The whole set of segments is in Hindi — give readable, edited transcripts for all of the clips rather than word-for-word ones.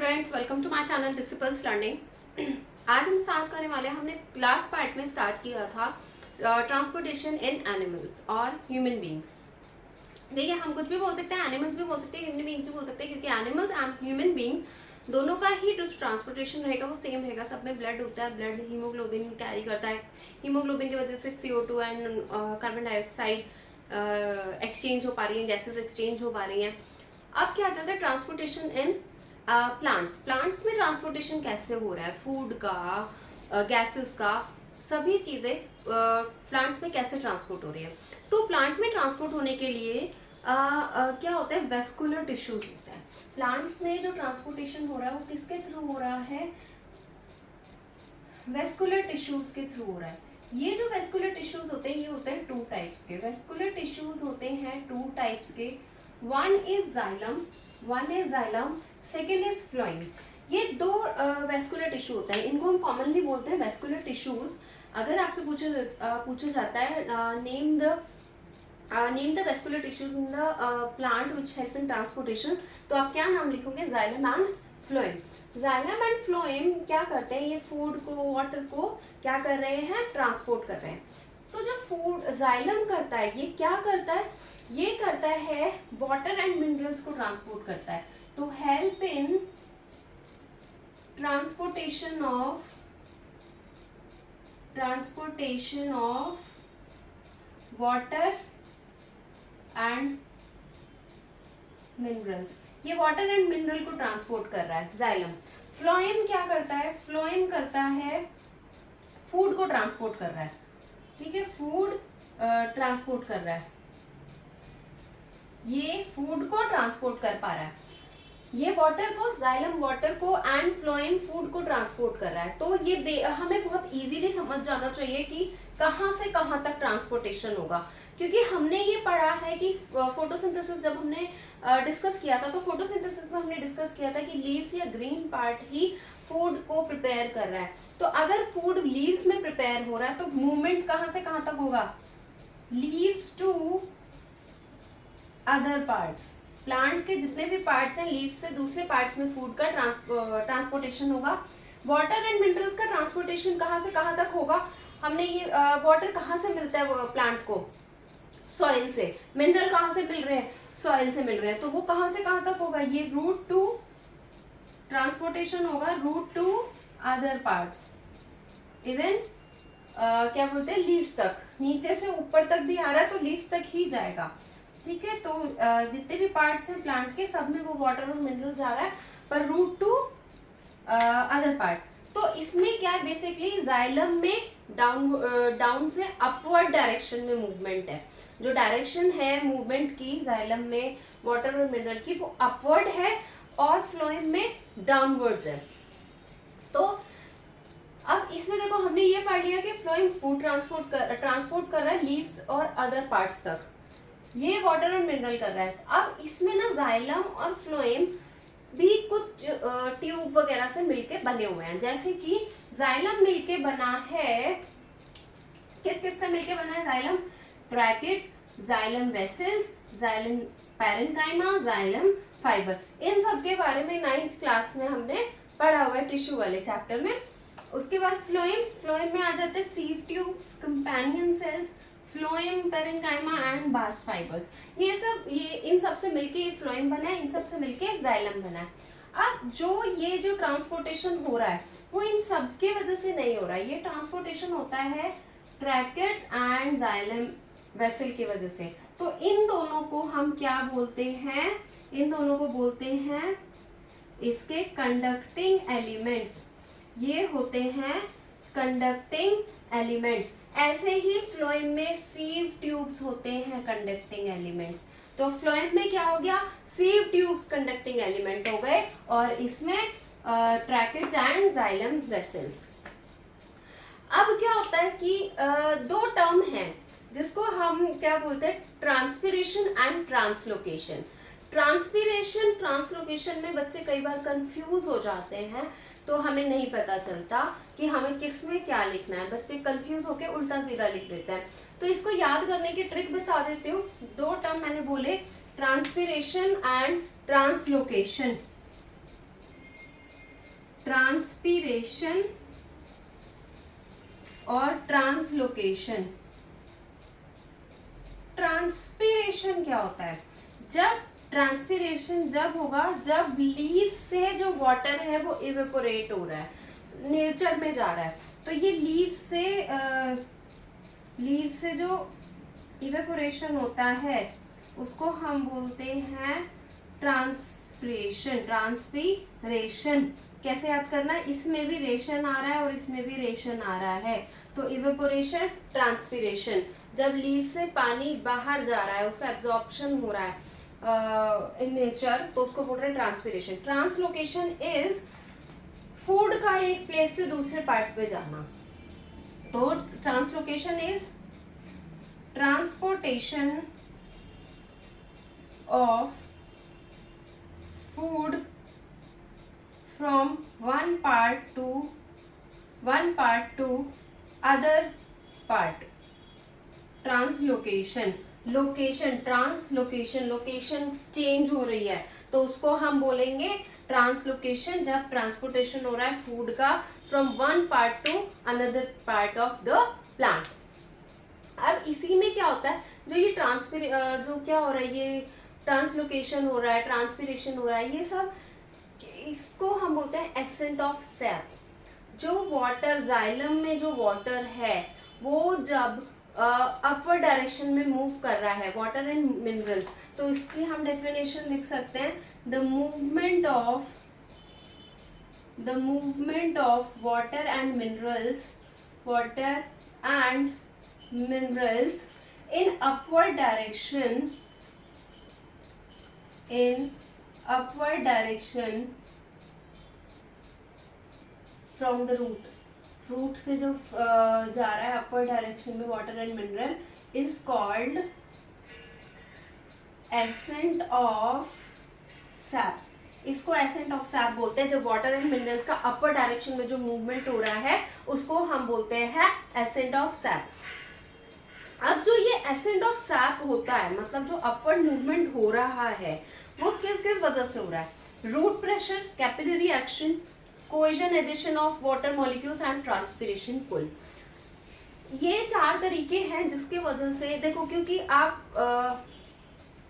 Students, welcome to my channel disciples learning. आज हम स्टार्ट करने वाले हैं। हमने लास्ट पार्ट में स्टार्ट किया था ट्रांसपोर्टेशन इन एनिमल्स और ह्यूमन बींग्स। देखिए, हम कुछ भी बोल सकते हैं, एनिमल्स भी बोल सकते हैं, ह्यूमन बींग्स भी बोल सकते हैं, क्योंकि एनिमल्स एंड ह्यूमन बींग्स दोनों का ही जो ट्रांसपोर्टेशन रहेगा वो सेम रहेगा। सब में ब्लड होता है, ब्लड हीमोग्लोबिन कैरी करता है। हीमोग्लोबिन की वजह से CO2 and carbon dioxide exchange हो पा रही है, गैसेज एक्सचेंज हो पा रही हैं। अब क्या आ जाता है ट्रांसपोर्टेशन इन प्लांट्स में ट्रांसपोर्टेशन कैसे हो रहा है, फूड का, गैसेस का, सभी चीजें प्लांट्स में कैसे ट्रांसपोर्ट हो रही है। तो प्लांट में ट्रांसपोर्ट होने के लिए क्या होता है, वेस्कुलर टिश्यूज होता है। प्लांट्स में जो ट्रांसपोर्टेशन हो रहा है वो किसके थ्रू हो रहा है, वेस्कुलर टिश्यूज के थ्रू हो रहा है। ये जो वेस्कुलर टिश्यूज होते हैं ये होते हैं टू टाइप्स के। वेस्कुलर टिश्यूज होते हैं टू टाइप्स के, one is xylem, second is phloem. ये दो वेस्कुलर टिश्यू होता है, इनको हम कॉमनली बोलते हैं वेस्कुलर टिश्यूज। अगर आपसे पूछा जाता है name the vascular tissue in the plant which help in transportation, तो आप क्या नाम लिखोगे, xylem and phloem. Xylem and phloem क्या करते हैं, ये फूड को, वाटर को क्या कर रहे हैं, ट्रांसपोर्ट कर रहे हैं। तो जो फूड जाइलम करता है ये क्या करता है, ये करता है वाटर एंड मिनरल्स को ट्रांसपोर्ट करता है। तो help in transportation of water and minerals, ये वाटर एंड मिनरल को ट्रांसपोर्ट कर रहा है जाइलम। फ्लोएम क्या करता है, फ्लोएम करता है फूड को ट्रांसपोर्ट कर रहा है, ठीक है, फूड ट्रांसपोर्ट कर रहा है, ये फूड को ट्रांसपोर्ट कर पा रहा है। ये वाटर को, जाइलम वाटर को एंड फ्लोएम फूड को ट्रांसपोर्ट कर रहा है। तो ये हमें बहुत इजीली समझ जाना चाहिए कि कहाँ से कहाँ तक ट्रांसपोर्टेशन होगा, क्योंकि हमने ये पढ़ा है कि फोटोसिंथेसिस जब हमने डिस्कस किया था, तो फोटोसिंथेसिस में हमने डिस्कस किया था कि लीव्स या ग्रीन पार्ट ही फूड को प्रिपेयर कर रहा है। तो अगर फूड लीव्स में प्रिपेयर हो रहा है तो मूवमेंट कहाँ से कहाँ तक होगा, leaves to other parts. Plant के जितने भी पार्ट्स हैं, लीव्स से दूसरे पार्ट्स में फूड का ट्रांसपोर्टेशन होगा। वाटर एंड मिनरल्स का ट्रांसपोर्टेशन कहाँ से कहाँ तक होगा, हमने ये वाटर कहाँ से मिलता है प्लांट को, सॉइल से। मिनरल कहाँ से मिल रहे हैं, सॉइल से मिल रहे हैं। तो वो कहाँ से कहाँ तक होगा, ये रूट टू ट्रांसपोर्टेशन होगा, root to other parts, even क्या बोलते हैं, लीव्स तक। नीचे से ऊपर तक भी आ रहा है तो लीव्स तक ही जाएगा, ठीक है। तो जितने भी पार्ट्स हैं प्लांट के, सब में वो वाटर और मिनरल जा रहा है, पर रूट टू अदर पार्ट। तो इसमें क्या है, बेसिकली जाइलम में डाउन से अपवर्ड डायरेक्शन में मूवमेंट है। जो डायरेक्शन है मूवमेंट की जाइलम में वाटर और मिनरल की, वो अपवर्ड है, और फ्लोएम में डाउनवर्ड है। तो अब इसमें देखो, हमने ये पढ़ लिया कि फ्लोएम फूड ट्रांसपोर्ट कर रहा है लीव्स और अदर पार्ट्स तक, ये वाटर और मिनरल कर रहा है। अब इसमें ना जाइलम और फ्लोएम भी कुछ ट्यूब वगैरह से मिलके बने हुए हैं। जैसे कि जाइलम मिलके बना है, किस किस से मिलके बना है xylem, tracheids, xylem vessels, xylem parenchyma, xylem fibre. इन सब के बारे में 9th क्लास में हमने पढ़ा हुआ है टिश्यू वाले चैप्टर में। उसके बाद फ्लोएम में आ जाते हैं sieve tubes, companion cells, phloem, parenchyma and bast fibres. ये इन सब से मिलके फ्लोएम बना है, इन सब से मिलके जाइलम बना है। अब जो ट्रांसपोर्टेशन हो रहा है वो इन सब के वजह से नहीं हो रहा है, ये ट्रांसपोर्टेशन होता है ट्रैकेट्स एंड जाइलम वेसल की वजह से। तो इन दोनों को हम क्या बोलते हैं, इन दोनों को बोलते हैं इसके कंडक्टिंग एलिमेंट्स। ये होते हैं कंडक्टिंग एलिमेंट्स। ऐसे ही फ्लोएम में सीव ट्यूब्स होते हैं कंडक्टिंग एलिमेंट्स। तो फ्लोएम में क्या हो गया, सीव ट्यूब्स कंडक्टिंग एलिमेंट हो गए, और इसमें ट्रैकेट्स एंड जाइलम वेसल्स। अब क्या होता है कि दो टर्म हैं जिसको हम क्या बोलते हैं, ट्रांसपिरेशन एंड ट्रांसलोकेशन। ट्रांसलोकेशन में बच्चे कई बार कंफ्यूज हो जाते हैं, तो हमें नहीं पता चलता कि हमें किस में क्या लिखना है। बच्चे कंफ्यूज होकर उल्टा सीधा लिख देते हैं। तो इसको याद करने की ट्रिक बता देती हूँ। दो टर्म मैंने बोले, ट्रांसपिरेशन एंड ट्रांसलोकेशन। ट्रांसपीरेशन और ट्रांसलोकेशन। ट्रांसपीरेशन क्या होता है? जब ट्रांसपीरेशन जब होगा जब लीव से जो वाटर है वो इवेपोरेट हो रहा है, नेचर में जा रहा है। तो ये लीव से जो इवेपोरेशन होता है उसको हम बोलते हैं ट्रांसपीरेशन। ट्रांसपीरेशन कैसे याद करना है? इसमें भी रेशन आ रहा है और इसमें भी रेशन आ रहा है। तो इवेपोरेशन, ट्रांसपीरेशन, जब लीव से पानी बाहर जा रहा है, उसका एब्जॉर्प्शन हो रहा है इन नेचर, तो उसको बोल रहे हैं ट्रांसपीरेशन। ट्रांसलोकेशन इज फूड का एक प्लेस से दूसरे पार्ट पे जाना। तो translocation is transportation of food from one part to other part। Translocation, location, translocation, location change हो रही है तो उसको हम बोलेंगे ट्रांसलोकेशन, जब ट्रांसपोर्टेशन हो रहा है फूड का from one part two another part of the plant. अब इसी में क्या होता है, जो ये जो क्या हो रहा है, ये ट्रांसलोकेशन हो रहा है, ट्रांसपीरेशन हो रहा है, ये सब इसको हम बोलते हैं एसेंट ऑफ सैप। जो वाटर जाइलम में जो वाटर है वो जब अपवर्ड डायरेक्शन में मूव कर रहा है, वाटर एंड मिनरल्स, तो इसकी हम डेफिनेशन लिख सकते हैं the movement of water and minerals in upward direction from the root से जो जा रहा है अपवर्ड डायरेक्शन में water and mineral is called ascent of sap. इसको एसेंट ऑफ सैप बोलते हैं। जब वाटर एंड मिनरल्स का अपवर्ड डायरेक्शन में जो मूवमेंट हो रहा है उसको हम बोलते हैं एसेंट ऑफ सैप। अब जो ये एसेंट ऑफ सैप होता है, मतलब जो अपवर्ड मूवमेंट हो रहा है, वो किस किस वजह से हो रहा है? Root pressure, capillary action, cohesion adhesion of water molecules and transpiration pull. ये 4 तरीके हैं जिसके वजह से, देखो क्योंकि आप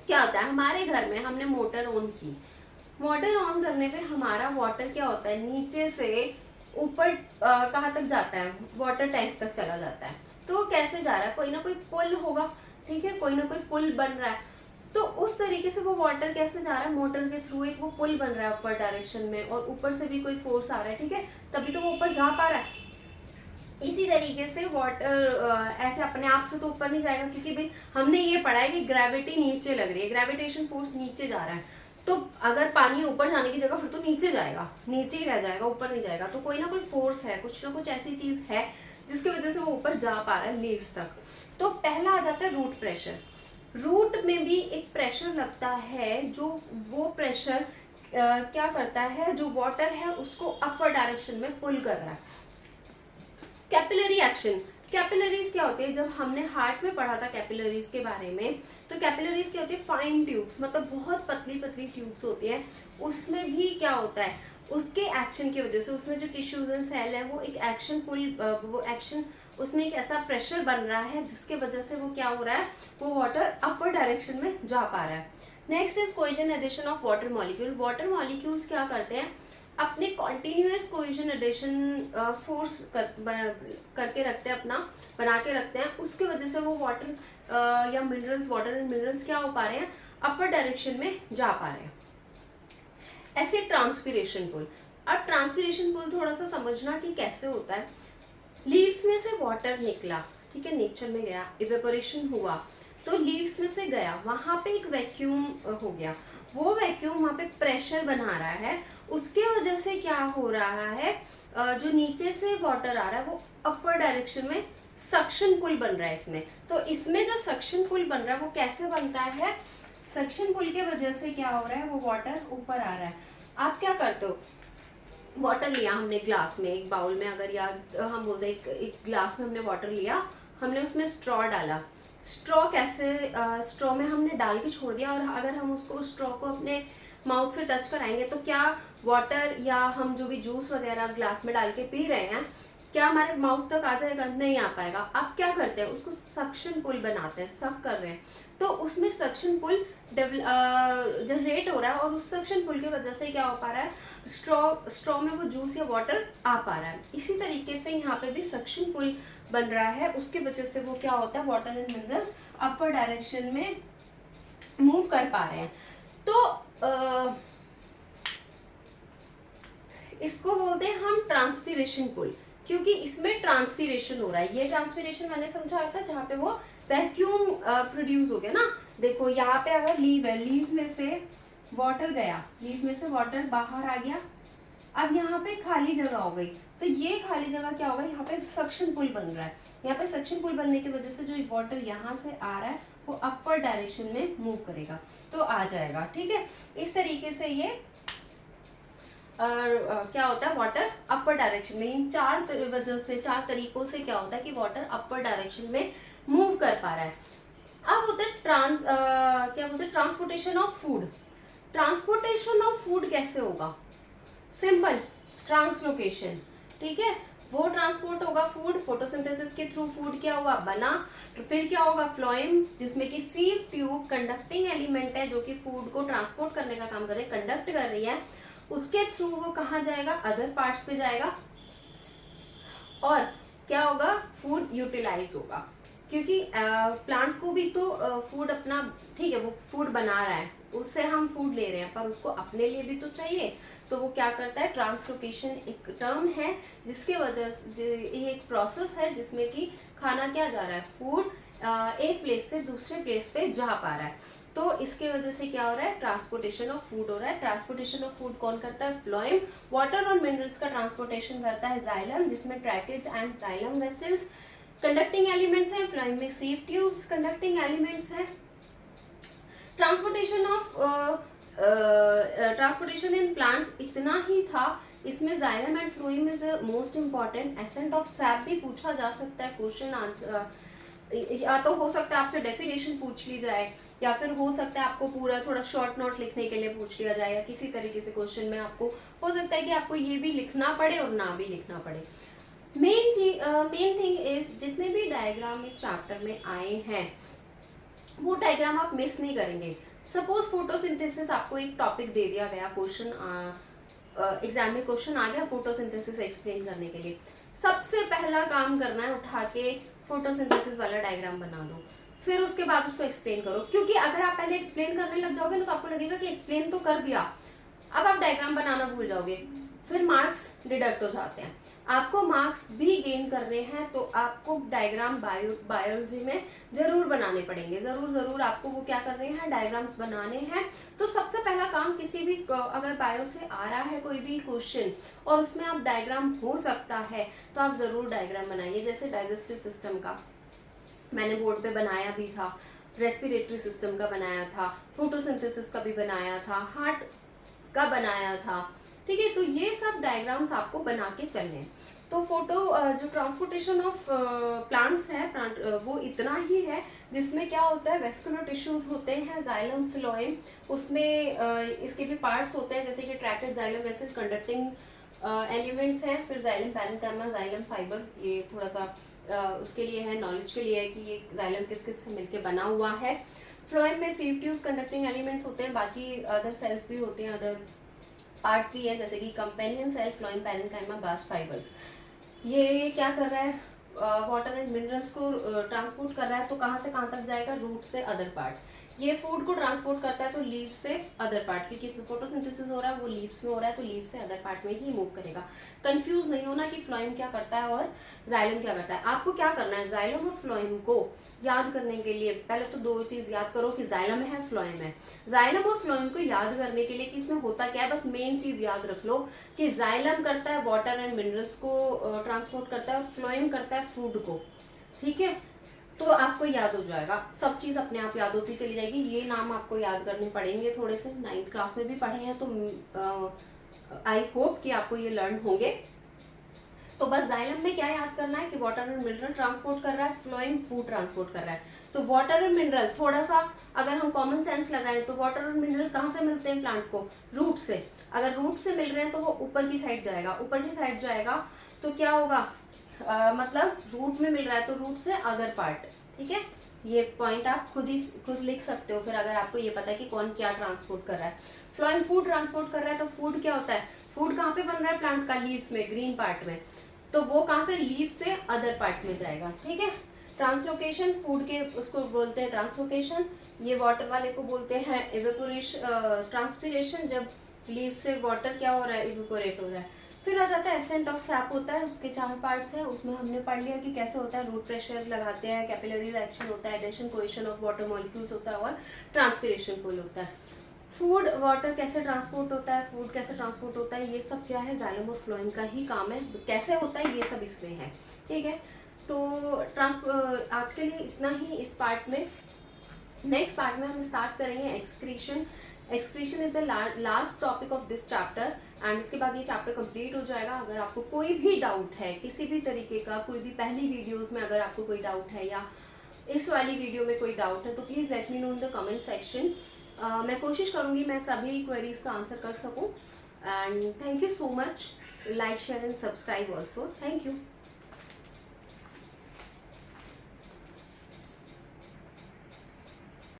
क्या होता है, हमारे घर में हमने मोटर ऑन की, मोटर ऑन करने पे हमारा वाटर क्या होता है, नीचे से ऊपर कहाँ तक जाता है, वाटर टैंक तक चला जाता है। तो कैसे जा रहा है, कोई ना कोई पुल होगा, ठीक है, कोई ना कोई पुल बन रहा है। तो उस तरीके से वो वाटर कैसे जा रहा है, मोटर के थ्रू एक वो पुल बन रहा है ऊपर डायरेक्शन में, और ऊपर से भी कोई फोर्स आ रहा है, ठीक है, तभी तो वो ऊपर जा पा रहा है। इसी तरीके से वाटर ऐसे अपने आप से तो ऊपर नहीं जाएगा, क्योंकि भाई हमने ये पढ़ा है कि ग्रेविटी नीचे लग रही है, ग्रेविटेशन फोर्स नीचे जा रहा है। तो अगर पानी ऊपर जाने की जगह फिर तो नीचे जाएगा, नीचे ही रह जाएगा, ऊपर नहीं जाएगा। तो कोई ना कोई फोर्स है, कुछ ना कुछ ऐसी चीज है जिसकी वजह से वो ऊपर जा पा रहा है लीव्स तक। तो पहला आ जाता है रूट प्रेशर। रूट में भी एक प्रेशर लगता है, जो वो प्रेशर क्या करता है, जो वाटर है उसको अपवर्ड डायरेक्शन में पुल कर रहा है। कैपिलरी एक्शन, कैपिलरीज क्या होती है, जब हमने हार्ट में पढ़ा था कैपिलरीज के बारे में, तो कैपिलरीज क्या होती है, फाइन ट्यूब्स, मतलब बहुत पतली पतली ट्यूब्स होती है। उसमें भी क्या होता है, उसके एक्शन की वजह से उसमें जो टिश्यूज एंड सेल है वो एक एक्शन पुल, वो एक्शन, उसमें एक ऐसा प्रेशर बन रहा है जिसके वजह से वो क्या हो रहा है, वो वाटर अपवर्ड डायरेक्शन में जा पा रहा है। Next is cohesion adhesion of water molecule. Water molecules क्या करते हैं, अपने कॉन्टिन्यूस कोहेजन एडिशन फोर्स करके रखते हैं, अपना बना के रखते हैं। उसके वजह से वो वाटर या मिनरल्स, वाटर एंड मिनरल्स क्या हो पा रहे हैं, अपवर्ड डायरेक्शन में जा पा रहे हैं। ऐसे ट्रांसपीरेशन पुल। अब ट्रांसपीरेशन पुल थोड़ा सा समझना कि कैसे होता है। लीव्स में से वाटर निकला, ठीक है, नेचर में गया, इवेपोरेशन हुआ, तो लीव्स में से गया, वहां पे एक वैक्यूम हो गया, वो वैक्यूम वहां पे प्रेशर बना रहा है, उसके वजह से क्या हो रहा है, जो नीचे से वाटर आ रहा है वो अपवर्ड डायरेक्शन में सक्शन पुल बन रहा है इसमें। तो इसमें जो सक्शन पुल बन रहा है वो कैसे बनता है, सक्शन पुल के वजह से क्या हो रहा है, वो वाटर ऊपर आ रहा है। आप क्या करते हो, वाटर लिया हमने ग्लास में, एक बाउल में, अगर या हम बोलते हैं एक ग्लास में हमने वाटर लिया, हमने उसमें स्ट्रॉ डाला, स्ट्रॉ कैसे, स्ट्रॉ में हमने डाल के छोड़ दिया, और अगर हम उसको स्ट्रॉ को अपने माउथ से टच कराएंगे तो क्या वाटर या हम जो भी जूस वगैरह ग्लास में डाल के पी रहे हैं, क्या हमारे माउथ तक आ जाएगा? नहीं आ पाएगा। अब क्या करते हैं, उसको सक्शन पुल बनाते हैं, सक कर रहे हैं, तो उसमें सक्शन पुल जनरेट हो रहा है, और उस सक्शन पुल की वजह से क्या हो पा रहा है, स्ट्रॉ में वो जूस या वाटर आ पा रहा है। इसी तरीके से यहाँ पे भी सक्शन पुल बन रहा है, उसकी वजह से वो क्या होता है, water and minerals upper direction में मूव कर पा रहे हैं। तो इसको बोलते हैं हम ट्रांसपीरेशन पुल, क्योंकि इसमें ट्रांसपीरेशन हो रहा है। ये ट्रांसपीरेशन मैंने समझाया था जहाँ पे वो वैक्यूम प्रोड्यूस हो गया ना। देखो यहाँ पे अगर लीव है, लीव में से वाटर गया, लीव में से वाटर बाहर आ गया, अब यहाँ पे खाली जगह हो गई, तो ये खाली जगह क्या होगा, यहाँ पे सक्शन पुल बन रहा है। यहाँ पे सक्शन पुल बनने की वजह से जो वाटर यहाँ से आ रहा है वो अपर डायरेक्शन में मूव करेगा, तो आ जाएगा। ठीक है, इस तरीके से ये क्या होता है, वाटर अपर डायरेक्शन में, इन चार वजह से, चार तरीकों से क्या होता है कि वाटर अपर डायरेक्शन में मूव कर पा रहा है। अब होता है क्या बोलते हैं, transportation of food. Transportation of food कैसे होगा? Simple, translocation. ठीक है, वो ट्रांसपोर्ट होगा फूड, फोटोसिंथेसिस के थ्रू फूड क्या हुआ, बना, तो फिर क्या होगा, फ्लोएम, जिसमें कि सीव ट्यूब कंडक्टिंग एलिमेंट है जो कि फूड को ट्रांसपोर्ट करने का काम कर रही है, कंडक्ट कर रही है, उसके थ्रू वो कहाँ जाएगा, अदर पार्ट्स पे जाएगा, और क्या होगा, फूड यूटिलाइज होगा। क्योंकि प्लांट को भी तो फूड अपना, ठीक है, वो फूड बना रहा है, उससे हम फूड ले रहे हैं, पर उसको अपने लिए भी तो चाहिए, तो वो क्या करता है, ट्रांसलोकेशन एक टर्म है जिसके वजह से, ये एक प्रोसेस है जिसमें कि खाना क्या जा रहा है, फूड एक प्लेस से दूसरे प्लेस पे जा पा रहा है। तो इसके वजह से क्या हो रहा है, ट्रांसपोर्टेशन ऑफ फूड हो रहा है। ट्रांसपोर्टेशन ऑफ फूड कौन करता है, फ्लोएम। वाटर और मिनरल्स का ट्रांसपोर्टेशन करता है जाइलम, जिसमें tracheids and xylem vessels conducting elements हैं, फ्लोएम में सीव ट्यूब्स कंडक्टिंग एलिमेंट्स हैं। Transportation of transportation in plants इतना ही था, इसमें xylem and phloem is most important. Accent of SAP भी पूछा जा सकता है, क्वेश्चन आंसर, या तो हो सकता है आपसे डेफिनेशन पूछ ली जाए, या फिर हो सकता है आपको पूरा थोड़ा शॉर्ट नोट लिखने के लिए पूछ लिया जाए, या किसी तरीके से क्वेश्चन में आपको हो सकता है कि आपको ये भी लिखना पड़े और ना भी लिखना पड़े। मेन थिंग इज, जितने भी डायग्राम इस चैप्टर में आए हैं वो डायग्राम आप मिस नहीं करेंगे। सपोज फोटोसिंथेसिस आपको एक टॉपिक दे दिया गया, क्वेश्चन एग्जाम में क्वेश्चन आ गया फोटोसिंथेसिस एक्सप्लेन करने के लिए, सबसे पहला काम करना है उठा के फोटोसिंथेसिस वाला डायग्राम बना दो, फिर उसके बाद उसको एक्सप्लेन करो। क्योंकि अगर आप पहले एक्सप्लेन करने लग जाओगे ना तो आपको लगेगा कि एक्सप्लेन तो कर दिया, अब आप डायग्राम बनाना भूल जाओगे, फिर मार्क्स डिडक्ट हो जाते हैं। आपको मार्क्स भी गेन करने हैं तो आपको डायग्राम बायोलॉजी में जरूर बनाने पड़ेंगे, जरूर आपको वो क्या कर रहे हैं, डायग्राम्स बनाने हैं। तो सबसे पहला काम, किसी भी अगर बायो से आ रहा है कोई भी क्वेश्चन और उसमें आप डायग्राम हो सकता है तो आप जरूर डायग्राम बनाइए। जैसे डाइजेस्टिव सिस्टम का मैंने बोर्ड पे बनाया भी था, रेस्पिरेटरी सिस्टम का बनाया था, फोटोसिंथेसिस का भी बनाया था, हार्ट का बनाया था। ठीक है, तो ये सब डायग्राम्स आपको बना के चलने हैं। तो जो ट्रांसपोर्टेशन ऑफ प्लांट्स है, वो इतना ही है, जिसमें क्या होता है, वेस्कुलर टिश्यूज होते हैं, जाइलम, फ्लोएम, उसमें इसके भी पार्ट्स होते हैं, जैसे कि ट्रैकेट, जाइलम वेसल, कंडक्टिंग एलिमेंट्स हैं, फिर जाइलम पैरेन्काइमा, जाइलम फाइबर, ये थोड़ा सा उसके लिए है, नॉलेज के लिए है कि ये जाइलम किस किस से मिलके बना हुआ है। फ्लोएम में सीव ट्यूब्स कंडक्टिंग एलिमेंट्स होते हैं, बाकी अदर सेल्स भी होते हैं, अदर पार्ट्स भी है, जैसे कि companion cell, phloem, parenchyma, bast fibres. ये क्या कर रहा है, वाटर एंड मिनरल्स को ट्रांसपोर्ट कर रहा है, तो कहाँ से कहाँ तक जाएगा, रूट से अदर पार्ट। ये फूड को ट्रांसपोर्ट करता है तो लीव्स से अदर पार्ट, क्योंकि इसमें फोटोसिंथेसिस हो रहा है, वो लीव्स में हो रहा है, तो लीव्स से अदर पार्ट में ही मूव करेगा। कंफ्यूज नहीं होना कि फ्लोएम क्या करता है और जाइलम क्या करता है। आपको क्या करना है, जाइलम और फ्लोएम को याद करने के लिए पहले तो दो चीज याद करो कि जाइलम है, फ्लोएम है। जाइलम और फ्लोएम को याद करने के लिए कि इसमें होता क्या है, बस मेन चीज याद रख लो कि जाइलम करता है वाटर एंड मिनरल्स को ट्रांसपोर्ट करता है, फ्लोएम करता है फूड को। ठीक है, तो आपको याद हो जाएगा, सब चीज अपने आप याद होती चली जाएगी। ये नाम आपको याद करने पड़ेंगे, थोड़े से 9th क्लास में भी पढ़े हैं, तो आई होप कि आपको ये लर्न होंगे। तो बस जाइलम में क्या याद करना है कि वाटर और मिनरल ट्रांसपोर्ट कर रहा है, फ्लोएम फूड ट्रांसपोर्ट कर रहा है। तो वाटर और मिनरल, थोड़ा सा अगर हम कॉमन सेंस लगाएं तो वाटर और मिनरल कहाँ से मिलते हैं प्लांट को, रूट से। अगर रूट से मिल रहे हैं तो वो ऊपर की साइड जाएगा, ऊपर की साइड जाएगा तो क्या होगा, मतलब रूट में मिल रहा है तो रूट से अदर पार्ट, ठीक है। ये पॉइंट आप खुद लिख सकते हो फिर, अगर आपको ये पता है कि कौन क्या ट्रांसपोर्ट कर रहा है। फ्लोएम फूड ट्रांसपोर्ट कर रहा है तो फूड क्या होता है, फूड कहाँ पे बन रहा है प्लांट का, लीव्स में, ग्रीन पार्ट में, तो वो कहाँ से, लीव से अदर पार्ट में जाएगा, ठीक है। ट्रांसलोकेशन, फूड के उसको बोलते हैं ट्रांसलोकेशन, ये वाटर वाले को बोलते हैं इवेपोरेशन, ट्रांसपिरेशन, जब लीव से वाटर क्या हो रहा है, इवेपोरेट हो रहा है। फिर आ जाता है एसेंट ऑफ सैप होता है, उसके 4 पार्ट्स हैं, उसमें हमने पढ़ लिया कि कैसे होता है, रूट प्रेशर लगाते हैं, कैपिलरी रिएक्शन होता है, adhesion cohesion of water molecules होता है, और ट्रांसपिरेशन पुल होता है। फूड वाटर कैसे ट्रांसपोर्ट होता है, फूड कैसे ट्रांसपोर्ट होता है, ये सब क्या है, जाइलम और फ्लोएम का ही काम है, कैसे होता है ये सब इसमें है, ठीक है। तो आज के लिए इतना ही इस पार्ट में। नेक्स्ट पार्ट में हम स्टार्ट करेंगे excretion. Excretion is the last topic of this chapter, and इसके बाद ये चैप्टर कंप्लीट हो जाएगा। अगर आपको कोई भी डाउट है किसी भी तरीके का, कोई भी पहली वीडियोस में अगर आपको कोई डाउट है या इस वाली वीडियो में कोई डाउट है, तो please let me know in the comment section. मैं कोशिश करूँगी मैं सभी क्वेरीज का आंसर कर सकूँ। And thank you so much, like share and subscribe also, thank you.